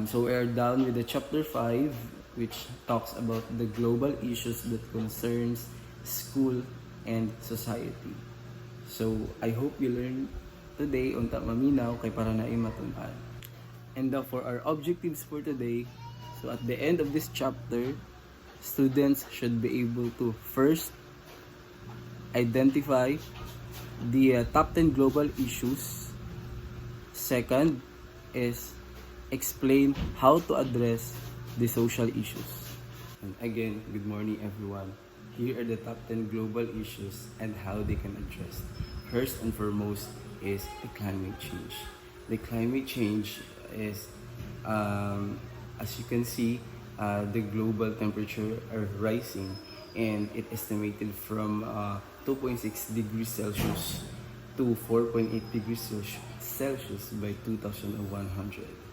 So we are done with the chapter 5, which talks about the global issues that concerns school and society. So I hope you learned today unta maminaw kay para na matun-an. And for our objectives for today, so at the end of this chapter, students should be able to first identify the top 10 global issues. Second is explain how to address the social issues. And again, good morning everyone. Here are the top 10 global issues and how they can address. First and foremost is the climate change. The climate change is, as you can see, the global temperature are rising, and it estimated from 2.6 degrees Celsius to 4.8 degrees Celsius by 2100.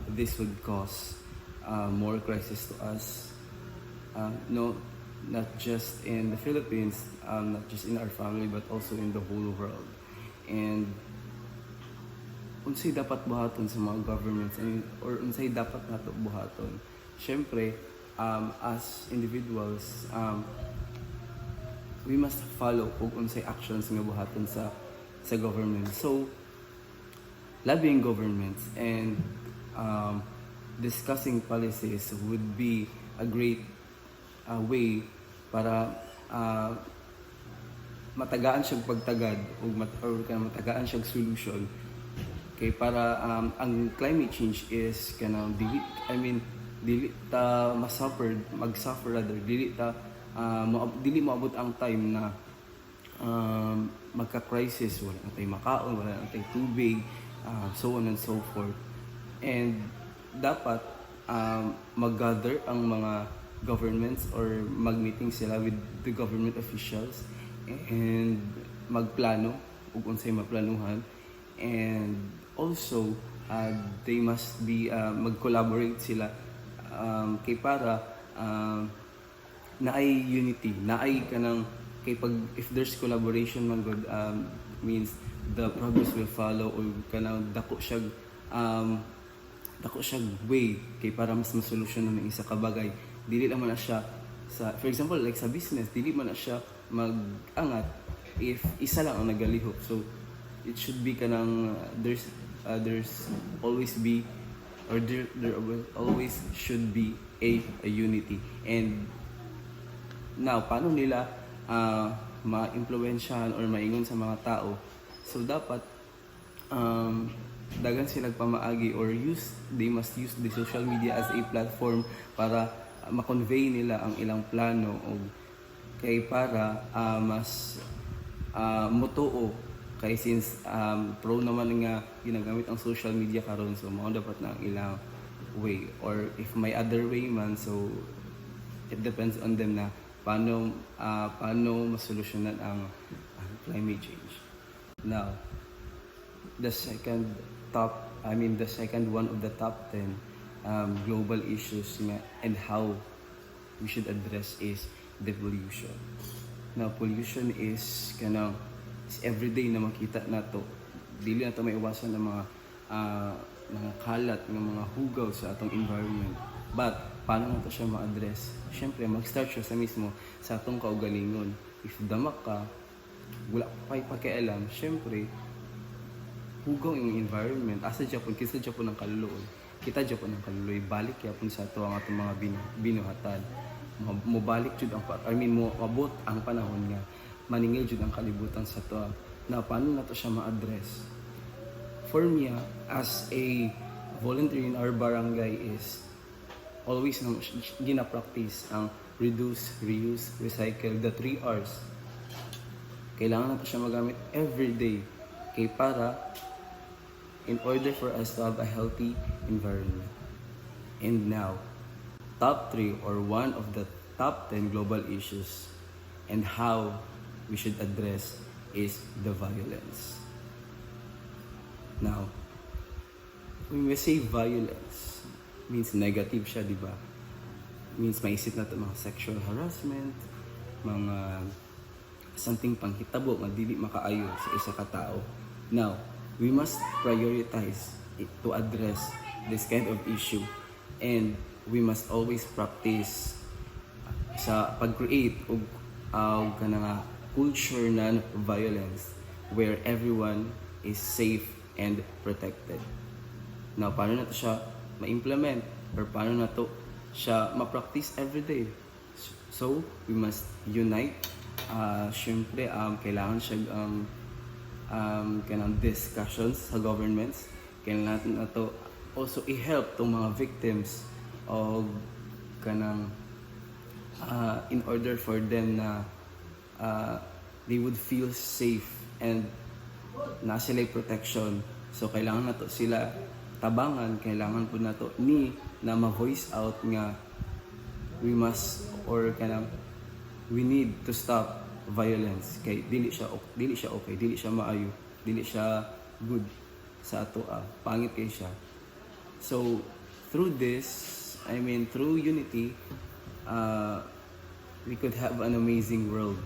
This would cause more crisis to us, no, not just in the Philippines, not just in our family, but also in the whole world. And unsay dapat buhaton sa mga governments, or unsay dapat nato buhaton? Syempre, as individuals, we must follow kung unsay actions nga buhaton sa government. So, lobbying governments and discussing policies would be a great way para matagaan siyang pagtagad or matagaan siyang solution kay para ang climate change is kanang dili ta mag-suffer rather, dili maabot ang time na magka-crisis, wala na tayong makaon, wala na tayong tubig, so on and so forth. And dapat mag-gather ang mga governments or mag-meeting sila with the government officials and magplano ug unsay maplanuhan. And also they must be mag-collaborate sila kay para naay unity, naay kanang kay pag if there's collaboration man good, means the progress will follow, or kanang dako siya way kay para mas masolusyonan ng isa ka bagay. Dili lang man na siya sa, for example, like sa business, dili man na siya mag-angat if isa lang ang nagalihok. So it should be kanang there's always be, or there will always should be a unity. And now, paano nila ma-impluwensyahan or maingon sa mga tao? So dapat dagan silang pamaagi, or they must use the social media as a platform para ma-convey nila ang ilang plano, o kay para mas motoo kay since pro naman nga ginagamit ang social media karon, so mao dapat na ang ilang way, or if may other way man, so it depends on them na paano masolusyonan ang climate change. Now, the second one of the top 10 global issues and how we should address is the pollution. Now, pollution is everyday na makita nato. Dili na to maiwasan ng mga kalat, ng mga hugaw sa atong environment. But paano nato siya ma-address? Syempre, mag-start siya sa mismo sa atong kaugalingon. If damak ka, wala pa pakialam, syempre hugaw yung environment. Asa Japon, kisa Japon ang kaluluoy. Kita Japon ang kaluluoy, balik yapon sa ato ang atong mga binuhatan. Mobalik jud ang mabot ang panahon nga maningil jud ang kalibutan sa to. Na paano nato siya ma-address? For me, as a volunteer in our barangay, is always gina-practice ang reduce, reuse, recycle, the 3 R's. Kailangan nato siya magamit every day kay para in order for us to have a healthy environment. And now, top 3 or one of the top 10 global issues and how we should address is the violence. Now, when we say violence, means negative siya, di ba? Means maisip natin mga sexual harassment, mga something panghitabo nga dili makaayo sa isa ka tao. Now, we must prioritize it to address this kind of issue. And we must always practice sa pag-create og kanang culture non-violence where everyone is safe and protected. Now, paano na to siya ma-implement or paano na to siya ma-practice everyday? So, we must unite. Siyempre, kailangan siya kanang discussions sa governments. Kailangan na to also i-help tong mga victims of kanang in order for them na they would feel safe and na sila protection. So kailangan na to sila tabangan, kailangan po na to na ma-voice out nga we must or kanang we need to stop violence kay dili siya okay, dili siya maayo, dili siya good sa ato pangit kay siya. So through this, through unity, we could have an amazing world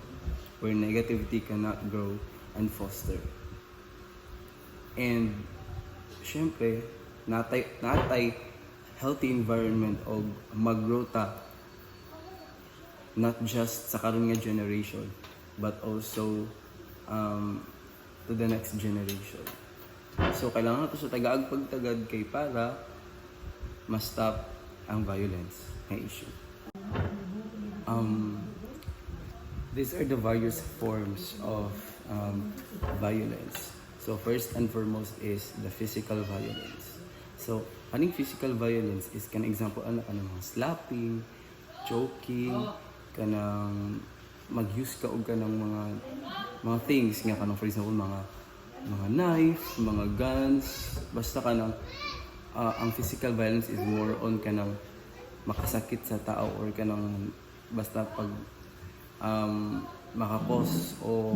where negativity cannot grow and foster. And syempre, natay healthy environment o mag-grow ta not just sa karon nga generation but also to the next generation. So kailangan nato sa tagaag pagtagad kay para ma-stop ang violence na issue. These are the various forms of violence. So first and foremost is the physical violence. So aning physical violence is kanang example mga slapping, choking, kanang mag-use ka og kanang mga things nga kanang for example mga knife, mga guns, basta kanang ang physical violence is more on kanang makasakit sa tao or kanang basta pag makapos o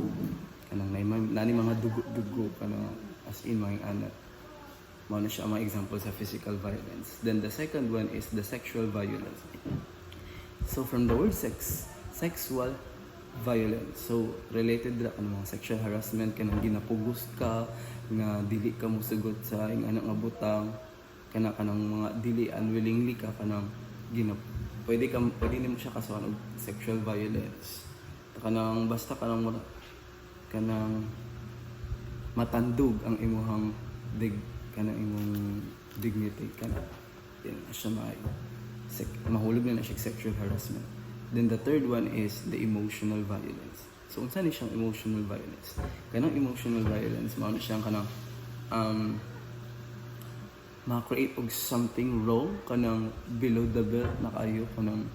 kanang nani mga dugo kanang as in mga anak. Mao na siya mga example sa physical violence. Then the second one is the sexual violence. So from the word sexual violence. So related ra kanang mga sexual harassment kanang ginapugos ka nga dili ka mosugot sa ing anak nga butang kanang mga dili unwillingly ka kanang pwede nimo siya kasuhan og sexual violence. Kanang basta kanang matandog ang imong imong dignity kanang siya mahulog na siya sexual harassment. Then the third one is the emotional violence. So unsa ni siyang emotional violence? Kanang emotional violence mao na siyang kanang ma-create og something wrong kanang below the belt na kayo kanang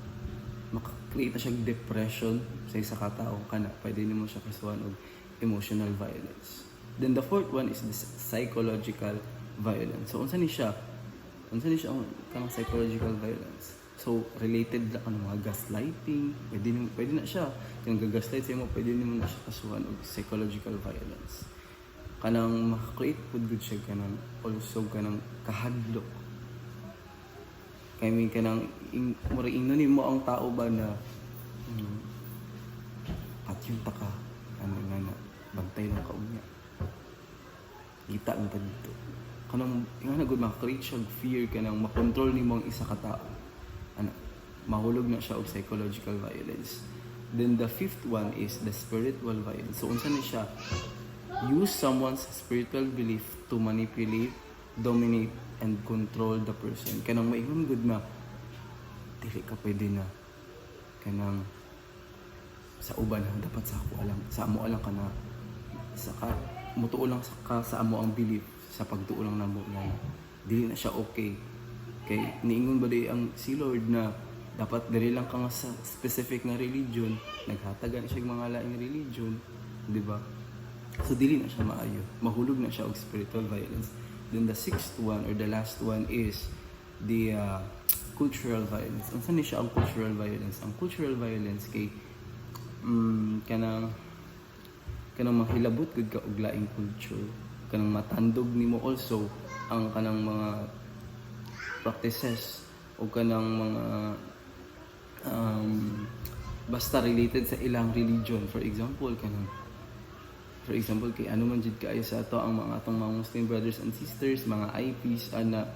maka-create na siyang depression sa isa ka tawo kana pwede nimo siya kasuhan og emotional violence. Then the fourth one is the psychological violence. So unsa ni siya kanang psychological violence? So related na kanang mga gaslighting, pwede na siya kung gagaslight sa imo, pwede nimo na siya kasuhan og psychological violence. Kanang maka-create pud gud siya kanang also kanang kahadlok. Kay kanang ingnon nimo ang tao ba na at yung taka nga bantay ng kaunya. Kita ang dito. Kanang nga gud maka-create siya fear kanang makontrol nimo ang isa ka tao. Mahulog na siya og psychological violence. Then the fifth one is the spiritual violence. So unsa ni siya? Use someone's spiritual belief to manipulate, dominate, and control the person. Kanang maingon gud na dili ka pwede na kanang sa uban dapat sa ako alam, sa amo alang ka na mutuo lang sa amo ang belief sa pagtuo lang namo na dili na siya okay. Kay niingon ba di ang si Lord na dapat dili lang ka nga sa specific na religion, naghatagan siya mga laing religion, di ba? So dili na siya maayo, mahulog na siya og spiritual violence. Then the sixth one or the last one is the cultural violence. Unsa ni siya ang cultural violence? Ang cultural violence kay kanang mahilabot gud ka og laing culture, kanang matandog nimo also ang kanang mga practices o kanang mga basta related sa ilang religion. For example kay ano man jud kaayo sa ato ang mga atong mga Muslim brothers and sisters, mga IPs na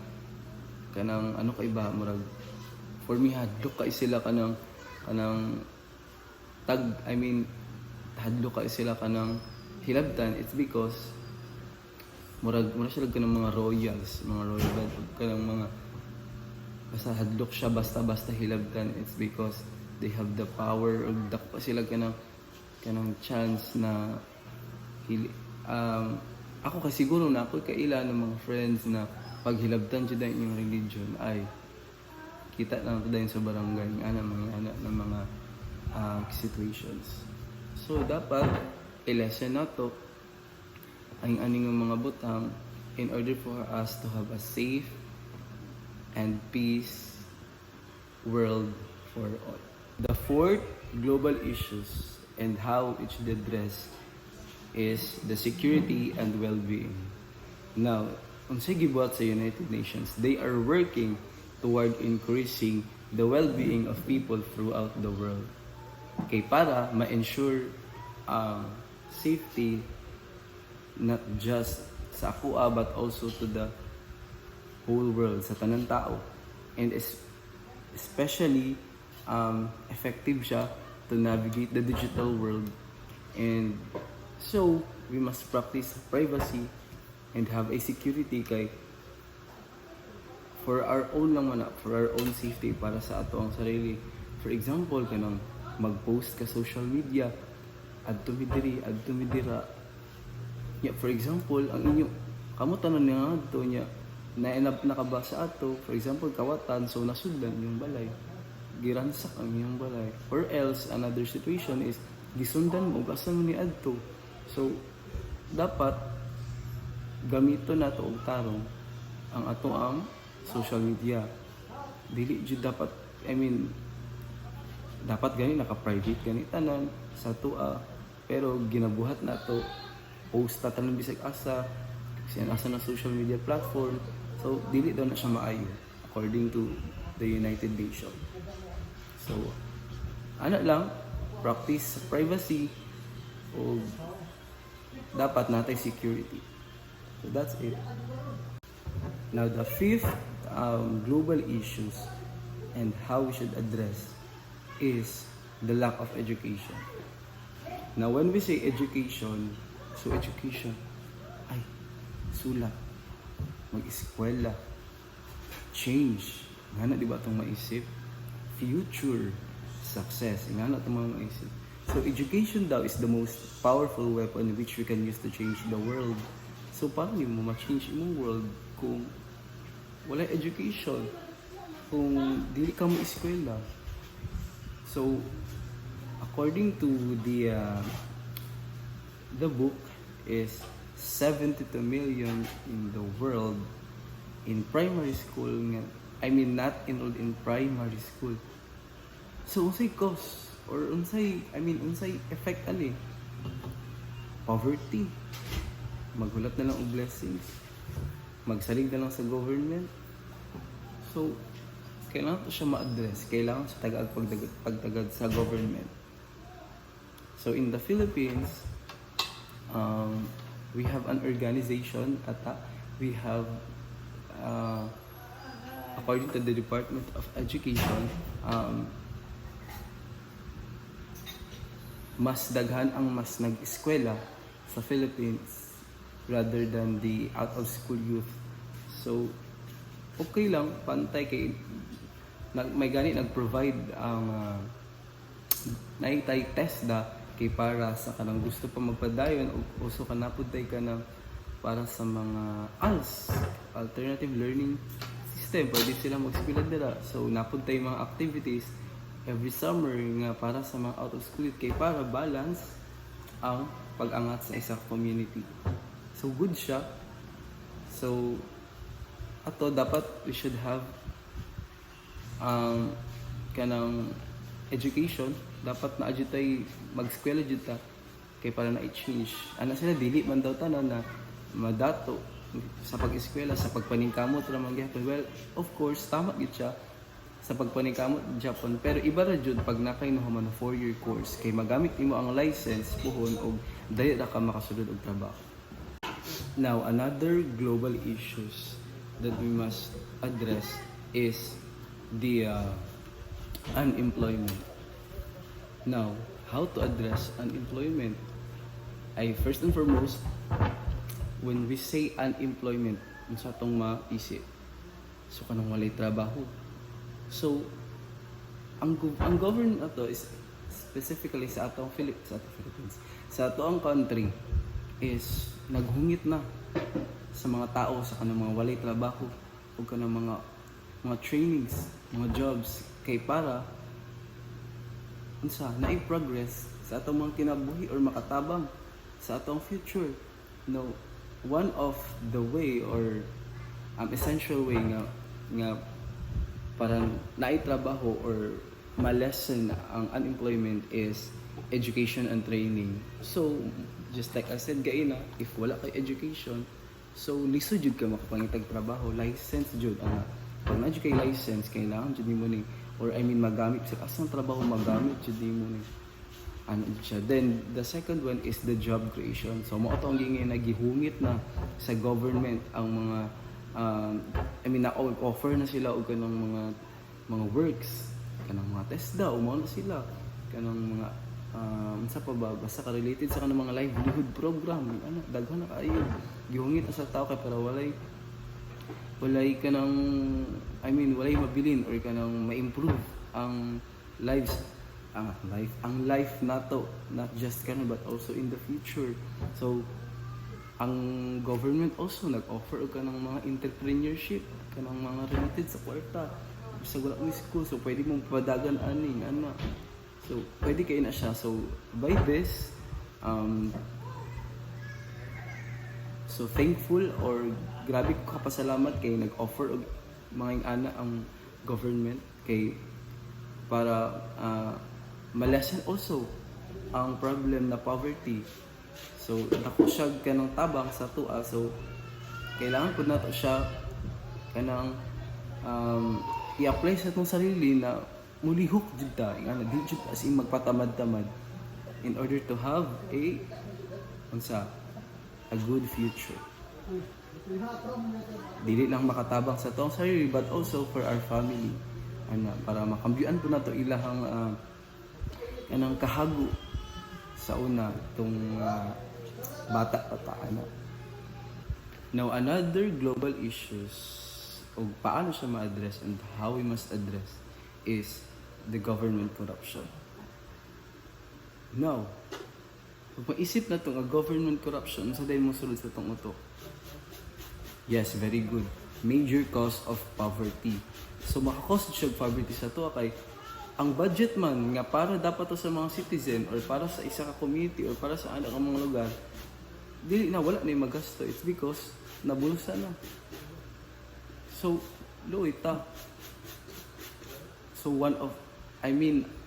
kanang ano kay ba murag for me hadlok kay sila kanang hadlok kay sila kanang hilabtan. It's because murag sila kanang mga royals, mga royal blood kanang mga basta hadlok siya basta hilabtan. It's because they have the power og dako sila kanang chance na ako kasi siguro na ako kaila ng mga friends na pag hilabtan jud yung religion ay kita lang dayon sa barangay ana mga situations. So dapat i-lesson nato ang aning mga butang in order for us to have a safe and peace world for all. The fourth global issues and how it should address is the security and well-being. Now, unsay gibuhat sa United Nations, they are working toward increasing the well-being of people throughout the world. Okay, para ma-ensure safety not just sa akoa but also to the whole world, sa tanang tao. And especially effective siya to navigate the digital world. And so, we must practice privacy and have a security kay for our own lang man, for our own safety, para sa ato ang sarili. For example, kanang mag-post ka social media, adto midira. Yeah, for example, ang inyo kamo tanan nga adto nya naenab na ka ba sa ato, for example, kawatan, so nasudlan yung balay, giransak ang iyong balay. Or else, another situation is gisundan mo kasan ni adto. So, dapat gamito na to og tarong ang ato ang social media. Dili jud dapat, dapat gani naka-private gani tanan sa tua, pero ginabuhat na to post ta tanan bisag asa na social media platform. So, dili daw na siya maayo according to the United Nations. So, lang, practice privacy o dapat natay security. So that's it. Now the fifth global issues and how we should address is the lack of education. Now when we say education, so education ay sulat, mag-eskwela, change, nga na di ba itong maisip, future, success, nga na itong mga maisip. So education daw is the most powerful weapon which we can use to change the world. So paano mo ma-change yung world kung wala education, kung dili ka mo eskwela? So according to the book is 72 million in the world in primary school nga, not enrolled in primary school. So unsay cause or unsay effect ani? Poverty. Maghulat na lang og blessings. Magsalig na lang sa government. So kailangan to siya ma-address. Kailangan sa pagtagad sa government. So in the Philippines, we have an organization we have according to the Department of Education, mas daghan ang mas nag-eskwela sa Philippines rather than the out-of-school youth. So, okay lang, pantay kay may gani nag-provide ang naitay test kay para sa kanang gusto pa magpadayon o uso ka napudtay ka na para sa mga ALS, Alternative Learning System, pwede sila mag-eskwela dira. So, napudtay mga activities every summer nga para sa mga out of school kay para balance ang pag-angat sa isang community. So good siya. So ato dapat we should have kanang education, dapat na adyo tay mag-eskwela jud ta kay para na i-change. Ana sila dili man daw tanan na madato sa pag-eskwela, sa pagpaningkamot ra man gyapon. Well, of course tama gid siya sa pagpaningkamot Japan, pero iba ra jud pag nakainuha man 4-year course kay magamit nimo ang license puhon og dali ra ka makasulod og trabaho. Now another global issues that we must address is the unemployment. Now, how to address unemployment? Ay first and foremost, when we say unemployment, unsa tong maisip? So kanang walay trabaho. So ang government ato is specifically sa atong Philippines, sa atong country is naghungit na sa mga tao sa kanang mga walay trabaho o kanang mga trainings, mga jobs kay para unsa na progress sa atong mga kinabuhi or makatabang sa atong future. No, one of the way or essential way nga parang naitrabaho or ma-lessen ang unemployment is education and training. So, just like I said gaina, if wala kay education, so lisod jud ka makapangitag trabaho, license jud ana. Pag na jud kay license, kailangan jud nimo ni or I mean magamit sa asang trabaho magamit jud nimo ni. Ano siya. Then the second one is the job creation. So mao to ang gingay nagihungit na sa government ang mga I mean na-offer na sila og kanang mga works, kanang mga TESDA o na sila kanang mga sa pa ba basta ka related sa kanang mga livelihood program ano daghan na kaayo gihungit na sa tao kay para walay kanang I mean walay mabilin or kanang ma-improve ang life nato, not just kanon but also in the future. So ang government also nag-offer og kanang mga entrepreneurship, kanang mga related sa kwarta sa wala mo school, so pwede mong padagan aning ana. So pwede kay na siya. So by this so thankful or grabe ko kapasalamat kay nag-offer og mga ana ang government kay para ma-lessen also ang problem na poverty. So dako siya kanang tabang sa tuwa, so kailangan pud nato siya kanang i-apply sa atong sarili na mulihok jud ta nga di jud as in magpatamad-tamad in order to have a good future. Dili lang makatabang sa atong sarili but also for our family para makambyuan po nato ilahang kanang kahago sa una itong bata pa ana. Now another global issues o paano siya ma-address and how we must address is the government corruption. Now, kung maisip na itong government corruption, sa dahil mo sulod sa itong uto. Yes, very good. Major cause of poverty. So makakause siya poverty sa ito kay ang budget man nga para dapat to sa mga citizen or para sa isa ka community or para sa anak mga lugar, dili na wala na yung magasto. It's because nabulusan na. So, loita. So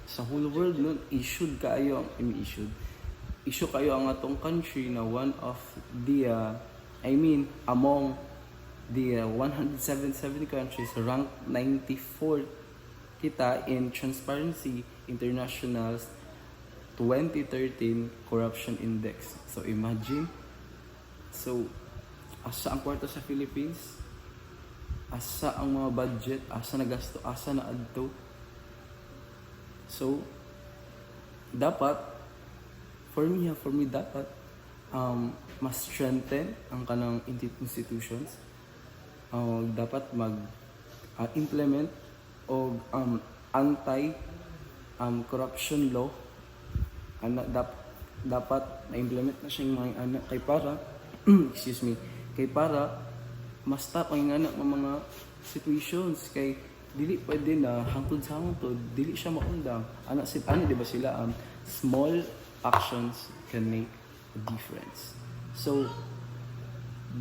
sa whole world nun, issue kayo ang atong country na one of the among the 177 countries ranked 94 kita in Transparency International's 2013 Corruption Index. So imagine, so asa ang kwarta sa Philippines, asa ang mga budget, asa nagasto, asa na adto. So dapat for me dapat mas strengthen ang kanang institutions. Dapat mag-implement o anti corruption law dapat na-implement na siyang mga anak kay para kay para mas stop ang anak ng mga situations kay dili pwede na hangtod sa hangtod dili siya maundang di ba sila small actions can make a difference. So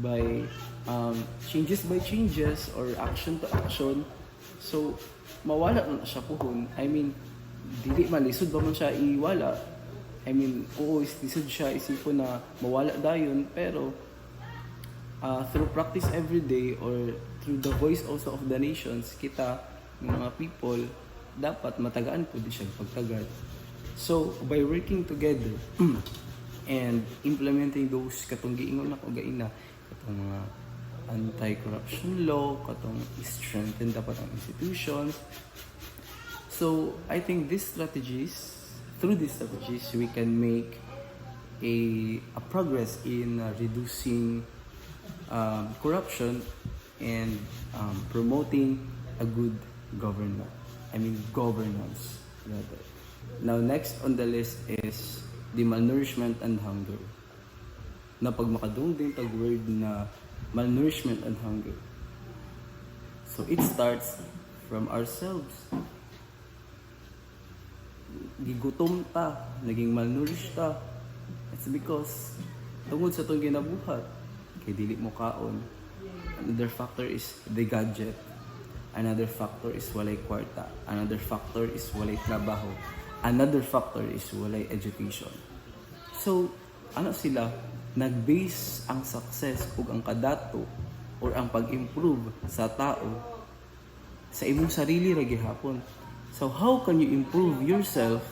by changes or action to action, so mawala na siya puhon. Dili man lisod ba man siya iwala. Lisod siya isipon na mawala dayon pero through practice every day or through the voice also of the nations, kita mga people dapat matagaan po di siya pagtagad. So by working together and implementing those katong giingon ako gaina katong mga anti-corruption law, katong strengthen dapat ang institutions. So, I think through these strategies, we can make a progress in reducing corruption and promoting a good governance. Rather. Now, next on the list is the malnourishment and hunger. Na pag makadung din tag word na malnourishment and hunger. So, it starts from ourselves. Gigutom ta, naging malnourished ta. It's because tungod sa itong ginabuhat, kay dili mo kaon. Another factor is the gadget. Another factor is walay kwarta. Another factor is walay trabaho. Another factor is walay education. So, ano sila? Nag-base ang success ug ang kadato or ang pag-improve sa tao sa imong sarili ra gihapon. So, how can you improve yourself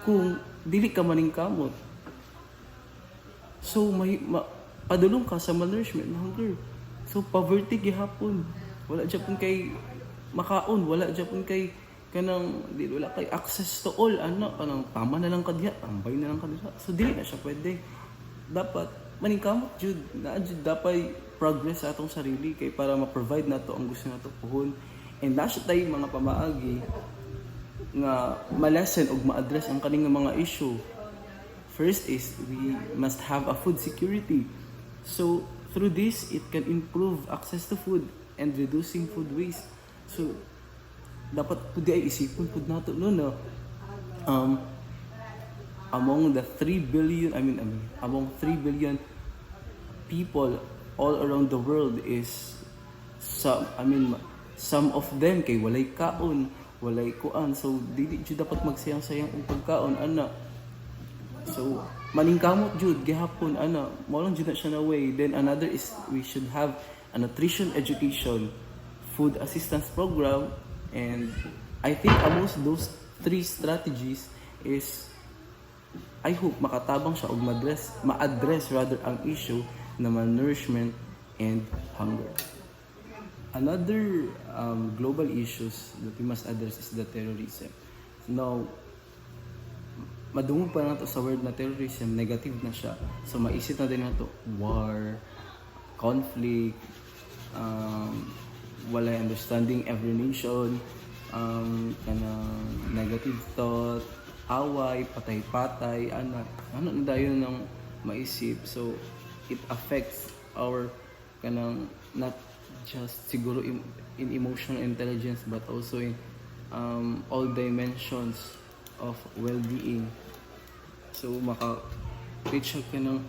kung dili ka maningkamot? So, padulong ka sa malnourishment and hunger. So, poverty gihapon. Wala dyan kay makaon, wala dyan kay wala kay access to all, kanang tama na lang kadya, tambay na lang kadya. So, dili na siya pwede. Dapat, maningkamot jud, dapat progress sa atong sarili kay para ma-provide na to ang gusto na to puhon. And nasa tayo mga pamaagi nga ma-lessen o ma-address ang kaning mga issue. First is, we must have a food security. So, through this, it can improve access to food and reducing food waste. So, dapat po di ay isipon po nato no. Among the 3 billion, among 3 billion people all around the world is some of them kay walay kaon, walay kuan. So, dili jud dapat magsayang-sayang og pagkaon So, maningkamot jud gihapon mao lang jud na siya na way. Then another is we should have a nutrition education, food assistance program, and I think amongst those 3 strategies is I hope makatabang siya og ma-address rather ang issue na malnourishment and hunger. Another global issues that we must address is the terrorism. Now, madungog pa nato sa word na terrorism, negative na siya. So maisip na din nato war, conflict, walay understanding every nation, negative thought, away, patay-patay, ano na dayon ng maisip. So it affects our not just siguro in emotional intelligence but also in all dimensions of well-being. So maka-reach siya kanang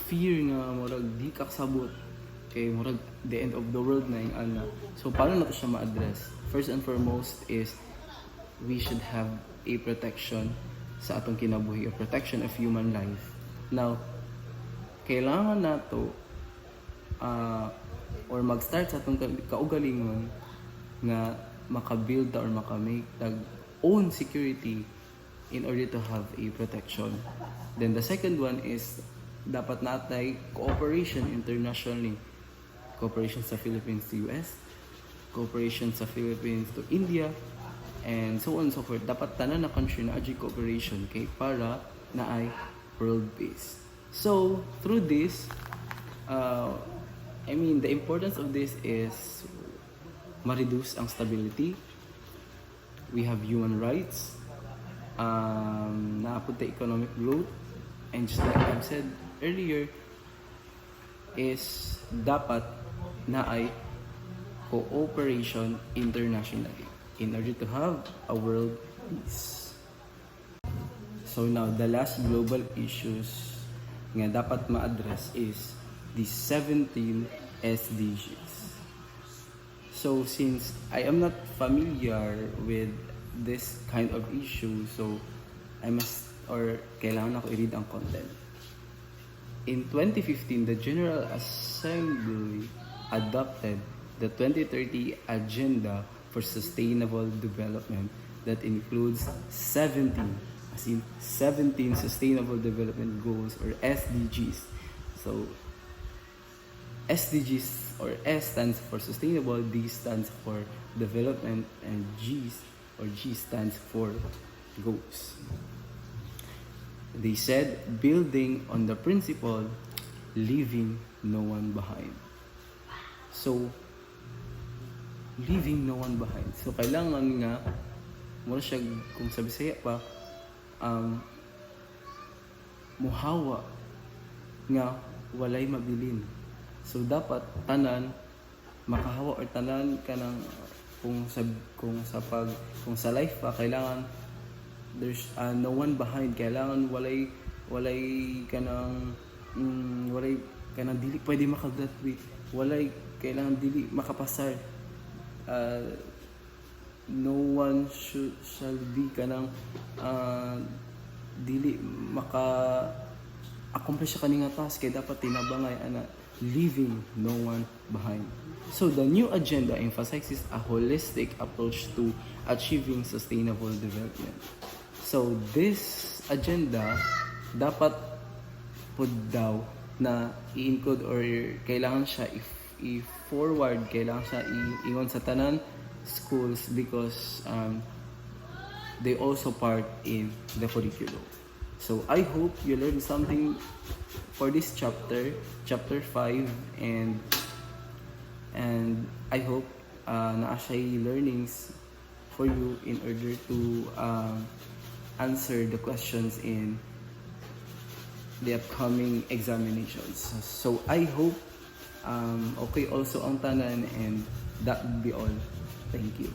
fear nga murag di ka sabot kay murag the end of the world na yung So paano nato siya ma-address? First and foremost is we should have a protection sa atong kinabuhi, a protection of human life. Now, kailangan nato or mag-start sa atong kaugalingon nga maka-build or maka-make own security in order to have a protection. Then the second one is dapat natay cooperation internationally. Cooperation sa Philippines to US, cooperation sa Philippines to India, and so on and so forth. Dapat tanan na country na adjust cooperation kay para na ay world peace. So, through this, the importance of this is ma-reduce ang stability. We have human rights, naapunta economic growth, and just like I've said earlier, is dapat na ay cooperation internationally in order to have a world peace. So now, the last global issues nga dapat ma-address is the 17 SDGs. So since I am not familiar with this kind of issue, so kailangan ako i-read ang content. In 2015, the General Assembly adopted the 2030 Agenda for Sustainable Development that includes 17 as in 17 Sustainable Development Goals or SDGs. So SDGs or S stands for sustainable, D stands for development, and G stands for goals. They said, building on the principle, leaving no one behind. So, leaving no one behind. So, kailangan nga, mula siya, kung sa Bisaya pa, muhawa nga walay mabilin. So, dapat tanan, makahawa or tanan ka ng, kung sa life pa, kailangan there's no one behind. Kailangan walay ka ng dili pwede makagraduate, kailangan dili makapasar, no one shall be ka ng dili maka accomplish ka nga task, kaya dapat tinabangay leaving no one behind. So the new agenda emphasizes a holistic approach to achieving sustainable development. So this agenda dapat pud daw na i-include or kailangan siya i-forward, kailangan siya i-ingon sa tanan schools because they also part in the curriculum. So I hope you learned something for this chapter 5, and I hope na siya learnings for you in order to answer the questions in the upcoming examinations. So I hope okay also ang tanan, and that would be all. Thank you.